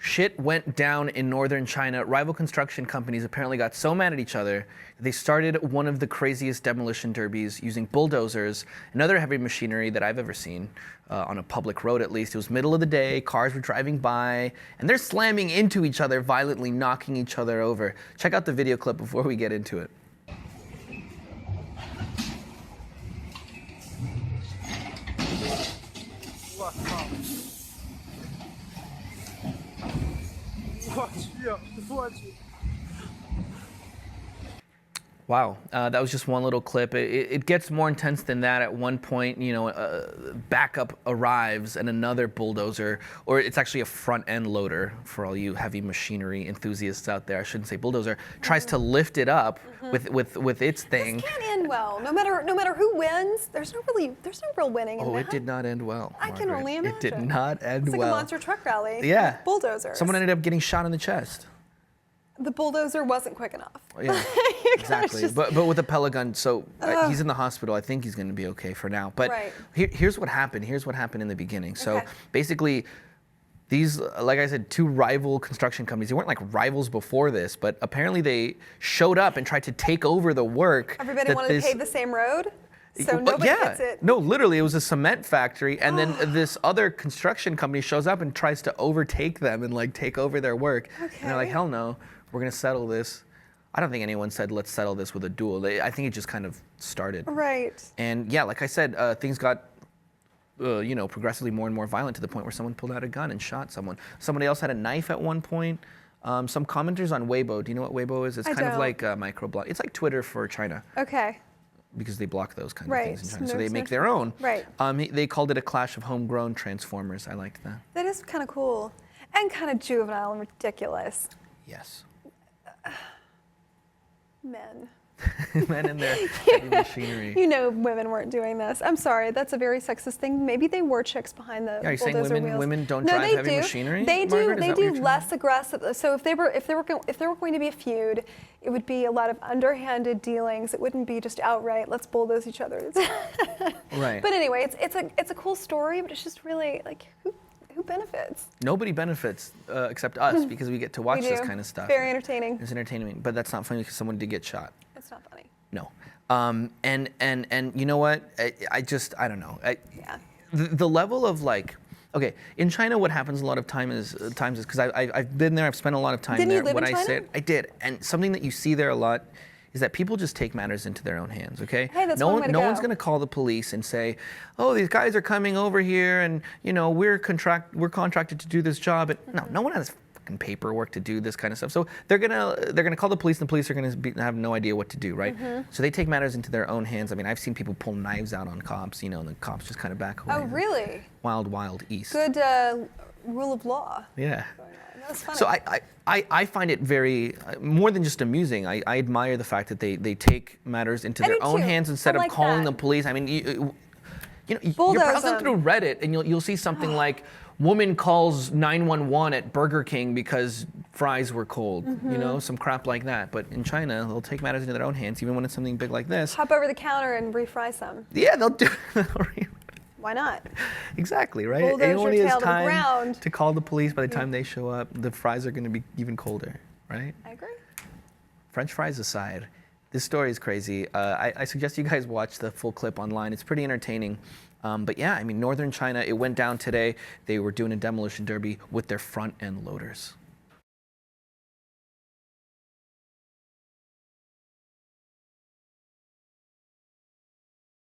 Shit went down in northern China. Rival construction companies apparently got so mad at each other, they started one of the craziest demolition derbies using bulldozers and other heavy machinery that I've ever seen on a public road, at least. It was middle of the day, cars were driving by, and they're slamming into each other, violently knocking each other over. Check out the video clip before we get into it. Wow, that was just one little clip. It gets more intense than that. At one point, you know, backup arrives and another bulldozer, or it's actually a front end loader for all you heavy machinery enthusiasts out there. I shouldn't say bulldozer. Tries to lift it up with its thing. This can't end well. No matter who wins, there's no real winning in that. Oh, it did not end well, I can only imagine. It did not end well. It's like a monster truck rally. Yeah. With bulldozers. Someone ended up getting shot in the chest. The bulldozer wasn't quick enough. Yeah, exactly. But with a pellet gun, so he's in the hospital. I think he's going to be okay for now. But here's what happened. Here's what happened in the beginning. So basically, these, like I said, two rival construction companies. They weren't like rivals before this, but apparently they showed up and tried to take over the work. Everybody wanted to pave the same road? So nobody gets it. No, literally, it was a cement factory, and then this other construction company shows up and tries to overtake them and like take over their work. And they're like, hell no. We're going to settle this. I don't think anyone said, let's settle this with a duel. I think it just kind of started. Right. And yeah, like I said, things got, you know, progressively more and more violent to the point where someone pulled out a gun and shot someone. Somebody else had a knife at one point. Some commenters on Weibo. Do you know what Weibo is? It's kind of like a microblog. It's like Twitter for China. Okay. Because they block those kind of things in China. So they make their own. Right. They called it a clash of homegrown transformers. I liked that. That is kind of cool. And kind of juvenile and ridiculous. Yes. Men. Men in their heavy machinery. You know women weren't doing this. I'm sorry, that's a very sexist thing. Maybe they were chicks behind the are you bulldozer saying wheels. women don't drive heavy machinery? They do. Margaret, they do less aggressive. So if there were going to be a feud, it would be a lot of underhanded dealings. It wouldn't be just outright, let's bulldoze each other. Right. But anyway, it's a cool story, but it's just really like who benefits? Nobody benefits except us because we get to watch this kind of stuff. Very entertaining. It's entertaining, but that's not funny because someone did get shot. It's not funny. No. And you know what? I don't know. The level of like, okay, in China, what happens a lot of times is because I've been there. I've spent a lot of time there. Didn't you live in China? I did, and something that you see there a lot is that people just take matters into their own hands, okay? Hey, that's one way to go. No one's gonna call the police and say, oh, these guys are coming over here and, you know, we're contracted to do this job. And no one has fucking paperwork to do this kind of stuff. So they're gonna call the police and the police are gonna have no idea what to do, right? So they take matters into their own hands. I mean, I've seen people pull knives out on cops, you know, and the cops just kind of back away. Oh, really? Wild, wild east. Good rule of law. Yeah. That's funny. So I find it very, more than just amusing, I admire the fact that they take matters into their own hands instead of calling the police. I mean, you know, you're browsing through Reddit and you'll see something like, woman calls 911 at Burger King because fries were cold, you know, some crap like that. But in China, they'll take matters into their own hands, even when it's something big like this. Hop over the counter and refry some. Yeah, they'll do Why not? Exactly, right? Bulldoze It only your is tail to the time ground. to call the police. By the time they show up, the fries are going to be even colder, right? I agree. French fries aside, this story is crazy. I suggest you guys watch the full clip online. It's pretty entertaining. But yeah, I mean, northern China, it went down today. They were doing a demolition derby with their front end loaders.